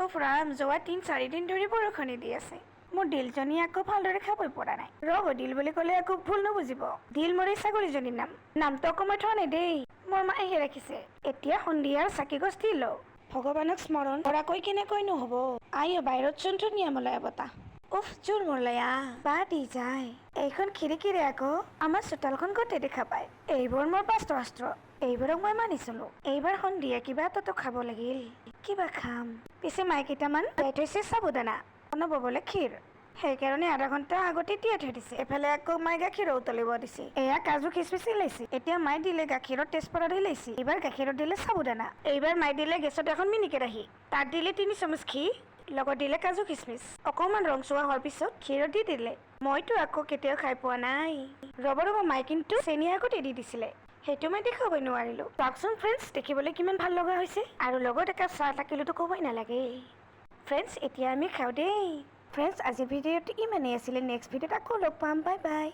উফ ৰাম, যোৱা 3-4 দিন ধৰি বৰষুণে দি আছে। মোৰ দিলজনী আকৌ ভালদৰে খাবই পৰা নাই। ৰব, দিল বুলি ক'লে আকৌ ভুল নুবুজিব। দিল মোৰ এই ছাগলীজনীৰ নামটো আকৌ মই থোৱা নাই দেই, মোৰ মায়েহে ৰাখিছে। এতিয়া সন্ধিয়াৰ চাকি গছ দি লওঁ। ভগৱানক স্মৰণ কৰাকৈ কেনেকৈ নহ'ব। আই বাহিৰত চোন ধুনীয়া মলয়া বতাহ। উফ, জোৰ মলয়া বা দি যায়। এইখন খিৰিকীৰে আকৌ আমাৰ চোতালখন গোটেই দেখা পায়। এইবোৰ মোৰ বাস্ত্ৰ। এইবোৰক মই মানি চলো। এইবাৰ সন্ধিয়া কিবা এটাতো খাব লাগিল। কিবা খাম। পিছে মায়ে কেইটামান থৈছে সাবুদানা বনাব বোলে ক্ষীৰ। সেইকাৰণে আধা ঘণ্টা আগতে তিয়াই থৈ দিছে। এফালে আকৌ মায়ে গাখীৰ উতলিব দিছে। এয়া কাজু খিচমিচ লাইছে। এতিয়া মায়ে দিলে গাখীৰত তেজপাত ঢালিছে। এইবাৰ গাখীৰত দিলে সাবুদানা। এইবাৰ মায়ে দিলে গেছত এখন মিনি কেৰাহী, তাত দিলে 3 চামুচ ঘি, লগত দিলে কাজু খিচমিচ। অকমান ৰংচোৱা হোৱাৰ পিছত ক্ষীৰত দি দিলে। মইতো আকৌ কেতিয়াও খাই পোৱা নাই। ৰব মায়ে কিন্তু চেনি আগতে দি দিছিলে। সেইটো মই দেখাবই নোৱাৰিলো। চাওকচোন ফ্ৰেণ্ডছ, দেখিবলৈ কিমান ভাল লগা হৈছে। আৰু লগত একাপ চাহ থাকিলেতো ক'বই নালাগে। ফ্ৰেণ্ডছ, এতিয়া আমি খাওঁ দেই। ফ্ৰেণ্ডছ, আজি ভিডিঅ'টো ইমানেই আছিলে। নেক্সট ভিডিঅ'ত আকৌ লগ পাম। Bye bye.